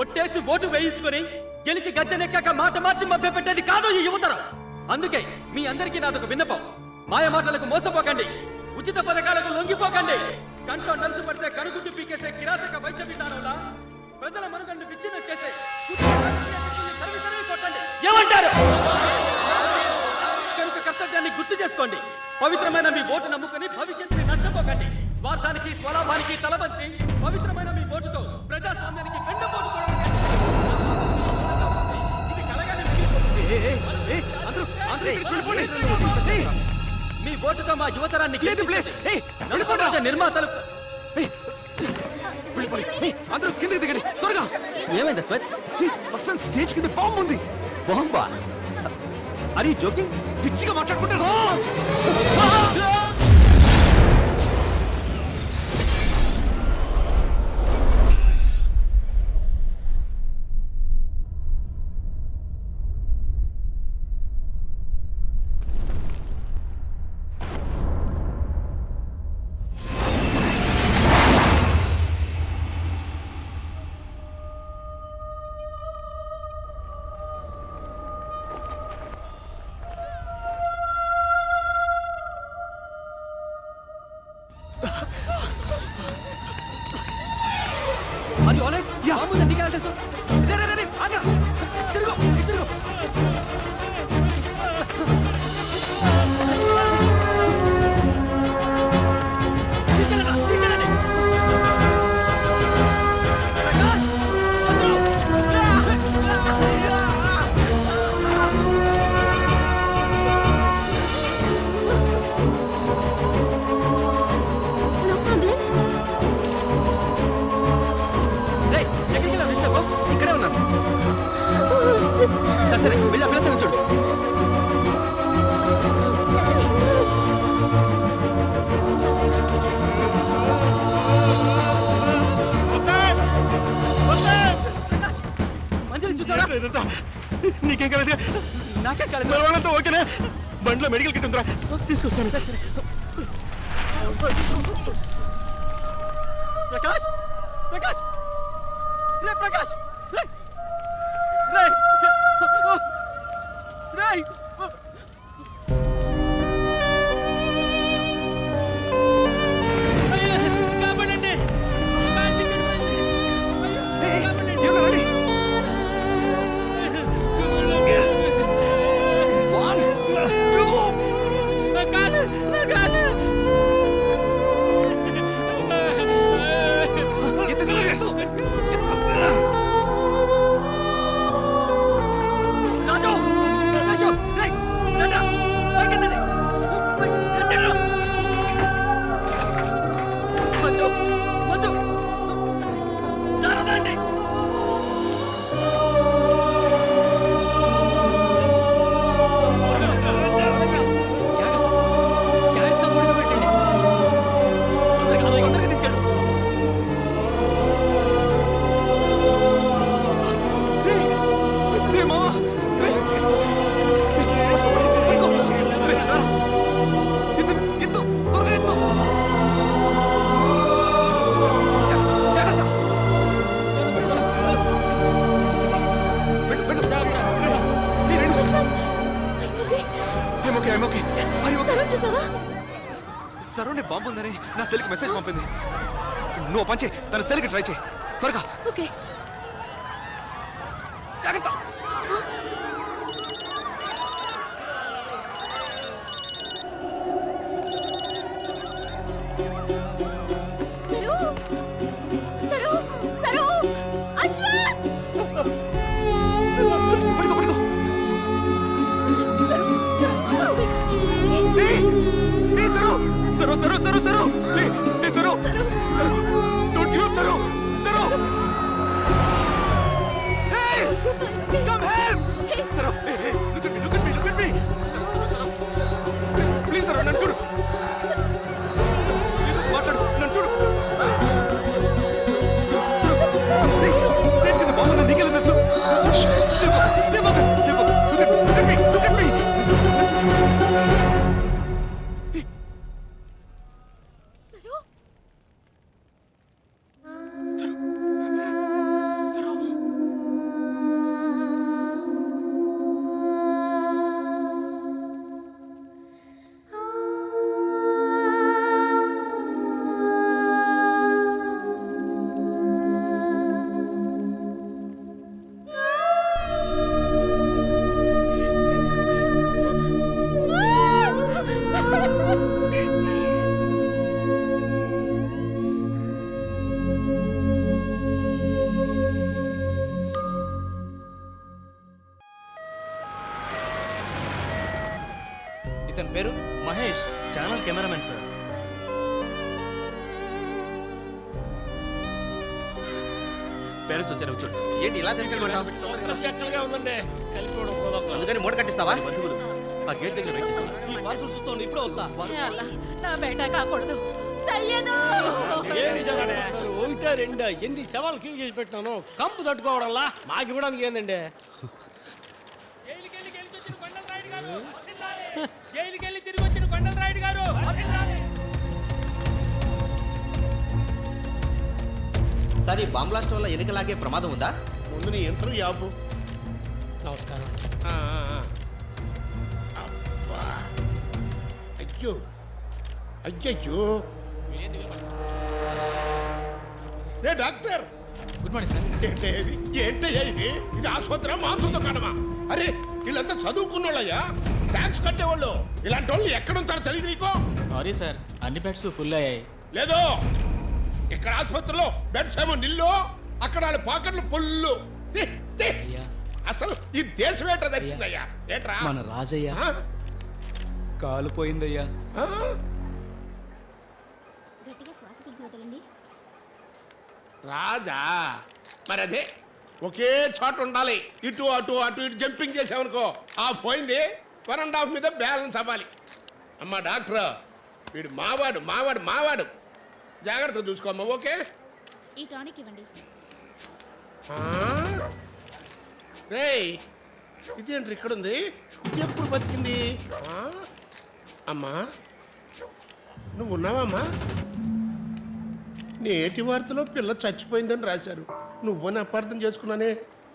ఒట్టేసి ఓటు వేయించుకొని గెలిచి గద్దెనెక్కాక మాట మార్చి మభ్య పెట్టేది కాదు ఈ యువతరం. అందుకే మీ అందరికీ నాదొక విన్నపం. మాయ మాటలకు మోసపోకండి, ఉచిత పథకాలకు లొంగిపోకండి. కంట్లో నలుసు పడితే కనుగుడ్డు పీకేసే కిరాతక వైద్య విధానంలా ప్రజల మనుగడను విచ్ఛిన్నం చేసే తరిమి తరిమి కొట్టండి. ఏమంటారు? కనుక కర్తవ్యాన్ని గుర్తు చేసుకోండి. పవిత్రమైన మీ ఓటు నమ్ముకుని భవిష్యత్తుని నష్టపోకండి. స్వార్థానికి స్వలాభానికి తలవంచి పవిత్రమైన మీ ఓటుతో ప్రజాస్వామ్యానికి వెన్నుపోటు పొడవండి. ఇది కలగానే మీ ఓటుతో మా యువతరాన్ని నిర్మాతలు అందరూ కిందకి దిగండి త్వరగా. ఏమైంది స్వత్? ఫస్ట్ స్టేజ్ కింద బాంబు ఉంది. బాంబా? అరే జోకింగ్? పిచ్చిగా మాట్లాడుకుంటారు. Are you all right? Yeah. How much निकाल दे सो? रे आगे तिरगो సరే వెళ్ళి ఆ పిల్ల చూడు. మంచిని చూసారా? నీకేం కాలేదు? నాకే కాలేదు. వాళ్ళంతా ఓకేనా? బండిలో మెడికల్ కిట్ ఉందిరా, తీసుకొస్తాను. సరే ప్రకాష్ ప్రకాష్ రే ప్రకాష్ రే కాపాడండి. సరోనే బాంబు ఉందని నా సెల్కి మెసేజ్ పంపింది. నువ్వు పంచే తన సెల్కి ట్రై చేయి త్వరగా. ఓకే జాగ్రత్త. Saru! Hey, Saru! Don't give up, Saru! Hey! Come help! Saru, hey, look at me! Please, Saru, nanu chudu. Matladu, nanu chudu. Saru, hey, stage kinda bomb undu nikelu తెలుసు. Stay focus. Look at me. ఇతని పేరు Mahesh channel cameramen sir. Parents వచ్చారు చూడు. ఏంటి ఇలా తీసుకెళ్ళమంటావు? అందుకని మూట కట్టిస్తావా? బంధువులు ఆ గేట్ దగ్గర వెయిట్ చేస్తున్నారు. ఈ పార్సల్ చూస్తాను ఇప్పుడు వస్తా. నా బేటా కాకూడదు సయ్యదు ఒకటా రెండా ఎన్ని సవాలు క్యూ చేసి పెట్టినాను కంపు తట్టుకోవడంలా మాకు ఇవ్వడానికి ఏందండి జైలుకెళ్ళి తిరిగి వచ్చిన కొండల రాయుడు గారు సరే బాంబ్ బ్లాస్ట్ వల్ల ఎన్నికలాగే ప్రమాదం ఉందా? ముందు నీ ఇంటర్వ్యూ ఆపు. నమస్కారం అబ్బా అయ్యో అయ్యయ్యో రే డాక్టర్, గుడ్ మార్నింగ్ సార్. ఏంటయ్యా ఇది ఆసుపత్రి మాంసం దుకాణమా? అరే వీళ్ళంతా చదువుకున్నోళ్ళయ్యా, ట్యాక్స్ కట్టేవాళ్ళు. ఇలాంటి వాళ్ళు ఎక్కడ ఉంటారో తెలియదు నీకు? సారీ సార్ అన్ని బెడ్స్ ఫుల్ అయ్యాయి లేదు, ఇక్కడ ఆసుపత్రిలో బెడ్స్ ఏమో నిల్లు, అక్కడ వాళ్ళ పాకెట్లు ఫుల్లు. అసలు ఈ దేశం ఏంటో తెచ్చిందయ్యా? ఏంట్రా మన రాజయ్య ఆ? కాలు పోయిందయ్యా. ఆ? గట్టిగా శ్వాస పీల్చి వదలండి రాజా మరి అదే ఒకే చోట ఉండాలి. ఇటు అటు అటు ఇటు జంపింగ్ చేసావనుకో ఆ పోయింది. 1.5 మీద బ్యాలెన్స్ అవ్వాలి. అమ్మా డాక్టర్, వీడు మావాడు మావాడు మావాడు, జాగ్రత్త చూసుకోమ్మా. ఓకే ఈ టానిక్ ఇవ్వండి రేయ్, ఇదేంటి ఇక్కడ ఉంది? ఇది ఎప్పుడు బతికింది? అమ్మా నువ్వు ఉన్నావమ్మా? నేటి వార్తలో పిల్ల చచ్చిపోయిందని రాశారు, నువ్వని అపార్థం చేసుకున్నానే.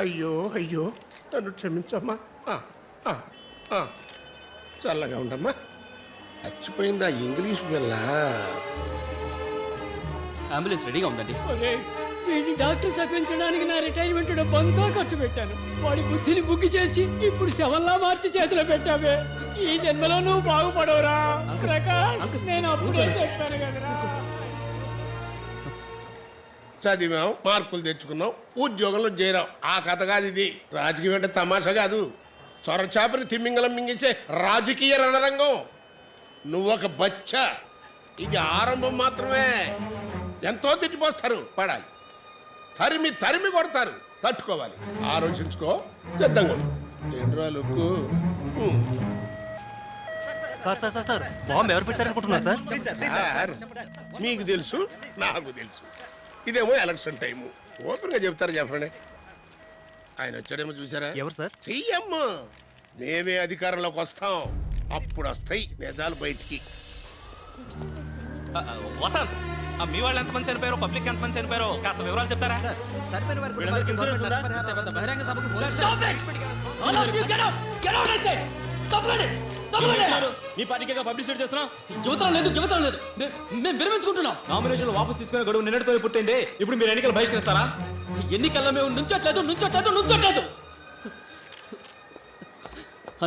అయ్యో అయ్యో, నన్ను క్షమించమ్మా. చల్లగా ఉండమ్మా. చచ్చిపోయిందా ఇంగ్లీష్ పిల్ల? అంబులెన్స్ రెడీగా ఉందండి. వీడిని డాక్టర్ చదివించడానికి నా రిటైర్మెంట్ డబ్బంతా ఖర్చు పెట్టాను. వాడి బుద్ధిని బుగ్గి చేసి ఇప్పుడు శవంలా మార్చి చేతిలో పెట్టావే. ఈ జన్మలో నువ్వు బాగుపడవురా ప్రకాష్. నేను అప్పుడే చెప్పాను కదరా. చదివాం, మార్కులు తెచ్చుకున్నాం, ఉద్యోగంలో చేరాం. ఆ కథ కాదు ఇది. రాజకీయం అంటే తమాషా కాదు. సొరచాపని తిమ్మింగలం మింగించే రాజకీయ రణరంగం. నువ్వొక బచ్చ. ఇది ఆరంభం మాత్రమే. ఎంతో తిట్టిపోస్తారు, పడాలి. తరిమి తరిమి కొడతారు, తట్టుకోవాలి. ఆలోచించుకో, సిద్ధంగా ఉండు. ఏంట్రా look? Sir sir sir sir bomb ఎవరు పెట్టారనుకుంటున్నారు సార్? సార్, మీకు తెలుసు, నాకు తెలుసు. ఇదేమో ఎలక్షన్ టైము. ఓపెన్గా చెప్తారు, చెప్పండి. ఆయన వచ్చాడేమో చూసారా? ఎవరు సార్? సీఎం. మేమే అధికారంలోకి వస్తాం, అప్పుడు వస్తాయి నిజాలు బయటికి. వసంత్, మీ వాళ్ళు ఎంతమంది చనిపోయారో, పబ్లిక్ ఎంతమంది చనిపోయారో కాస్త వివరాలు చెప్తారా? చనిపోయిన వారి వీళ్ళందరికీ కుటుంబాలకి ఇన్సూరెన్స్ ఉందా? గవర్నమెంట్ ఇంత పెద్ద బహిరంగ సభకు Stop it! All of you get out! Get out, I say! తప్పకండి! తప్పకండి! మీ పార్టీగా పబ్లిసిటీ చేస్తున్నాం. యువతరం లేదు, యువతరం లేదు. మేము విరమించుకుంటున్నాం. నామినేషన్లు వాపసు తీసుకునే గడువు నిన్నటితో పుట్టింది. ఇప్పుడు మీరు ఎన్నికలు బహిష్కరిస్తారా? ఎన్నికల్లో మేము నుంచట్లేదు నుంచట్లేదు నుంచట్లేదు.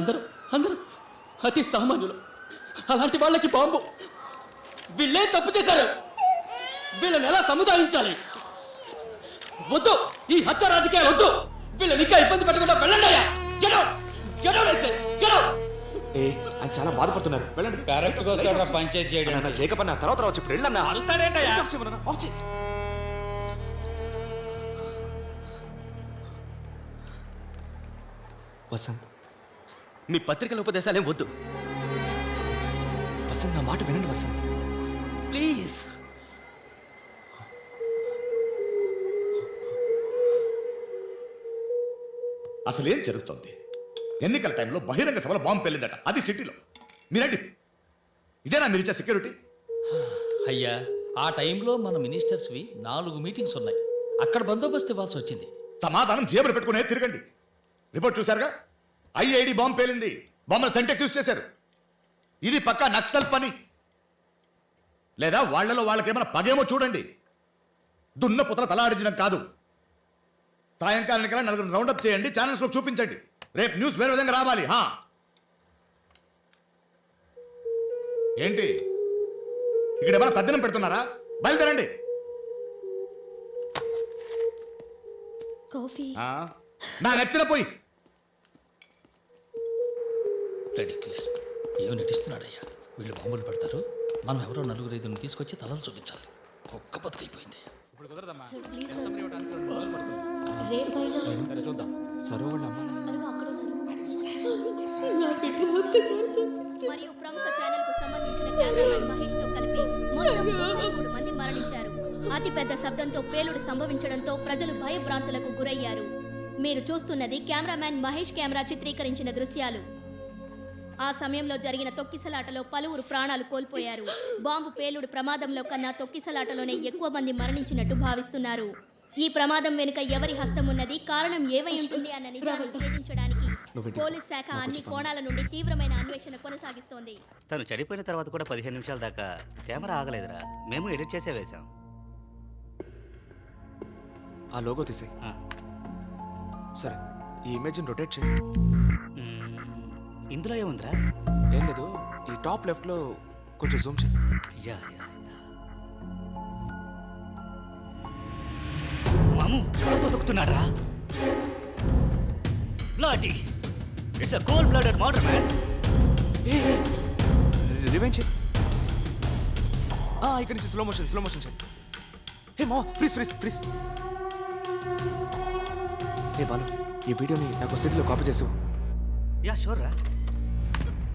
అందరూ అందరూ అతి సామాన్యులు. అలాంటి వాళ్ళకి బాంబు. వీళ్ళే తప్పు చేశారు. వీళ్ళని ఎలా సముదాయించాలి? వద్దు, ఈ హత్య రాజకీయాలు వద్దు. వీళ్ళని ఇంకా ఇబ్బంది పెట్టకుండా వెళ్ళండి అయ్యా. Get out! Get out, I say! Get out! ఆయన చాలా బాధపడుతున్నారు. వెళ్ళండి. కరెక్ట్ గా వస్తాడురా పంచాయతీ చేయడానికి. జేకపన్న తర్వాత రావచ్చు. ఇప్పుడు వెళ్ళన్నా. అరుస్తాడేంటయ్యా? వసంత్, మీ పత్రికల ఉపదేశాలేం వద్దు. వసంత్, నా మాట వినండి వసంత్, ప్లీజ్. అసలేం జరుగుతోంది? ఎన్నికల టైంలో బహిరంగ సభలో బాంబు పెళ్ళిందట, అది సిటీలో. మీరండి, ఇదేనా మీరు ఇచ్చే సెక్యూరిటీ? అయ్యా, ఆ టైంలో మన మినిస్టర్స్వి 4 మీటింగ్స్ ఉన్నాయి. అక్కడ బందోబస్తు ఇవ్వాల్సి వచ్చింది. సమాధానం జేబులు పెట్టుకునే తిరగండి. రిపోర్ట్ చూశారుగా, ఐఐడి బాంబు పేలింది. బాంబుల సెంటెక్స్ యూజ్ చేశారు. ఇది పక్కా నక్సల్ పని. లేదా వాళ్లలో వాళ్ళకేమైనా పగేమో చూడండి. దున్న పుతల తలాడించడం కాదు. సాయంకాలానికల్లా 4 రౌండప్ చేయండి, ఛానల్స్లో చూపించండి. రేపు న్యూస్ వేరే విధంగా రావాలి. ఏంటి ఇక్కడ ఏమైనా తద్దినం పెడుతున్నారా? బయలుదేరండి. కాఫీ నా నెత్తిన పోయి రెడిక్యులస్. ఏమి నటిస్తున్నాడయ్యా? వీళ్ళు బాంబులు పెడతారు, మనం ఎవరో నలుగురు ఐదుగురిని తీసుకొచ్చి తలలు చూపించాలి. ఒక్క బతుకైపోయింది. సార్ ప్లీజ్ సార్ రేపైనా చూద్దాం. సరే వాళ్ళ అమ్మ మరియు ప్రముఖ ఛానల్ కు సంబంధించిన కెమెరామెన్ మహేష్ తో కలిపి మొత్తం 33 మంది మరణించారు. అతిపెద్ద శబ్దంతో పేలుడు సంభవించడంతో ప్రజలు భయభ్రాంతులకు గురయ్యారు. మీరు చూస్తున్నది కెమెరామెన్ మహేష్ కెమెరా చిత్రీకరించిన దృశ్యాలు. ఆ సమయంలో జరిగిన తొక్కిసలాటలో పలువురు ప్రాణాలు కోల్పోయారు. బాంబు పేలుడు ప్రమాదంలో కన్నా తొక్కిసలాటలోనే ఎక్కువ మంది మరణించినట్టు భావిస్తున్నారు. ఈ ప్రమాదం వెనుక ఎవరి హస్తం ఉన్నది, కారణం ఏవై ఉంటుంది అన్న నిజాన్ని ఛేదించడానికి పోలీస్ శాఖ అన్ని కోణాల నుండి తీవ్రమైన అన్వేషణ కొనసాగిస్తోంది. తను చనిపోయిన తర్వాత కూడా 15 నిమిషాల దాకా కెమెరా ఆగలేదురా. మేము ఎడిట్ చేసే వేశాం. ఆ లోగో తీసేయ్. సరే, ఈ ఇమేజ్ని రొటేట్ చేయి. ఇందులో ఏముందిరా? ఏం లేదు, ఈ టాప్ లెఫ్ట్లో కొంచెం జూమ్ చేయి. యా మాము కళ్ళతో తొక్కుతున్నాడ్రా. Bloody, it's a cold blooded murder man. Revenge చేయి. ఇక్కడి నుంచి స్లో మోషన్ చేయి. హే మా ప్లీజ్. హే బాలు, ఈ వీడియోని నాకు సిటీలో కాపీ చేసావు. యా షూర్ రా.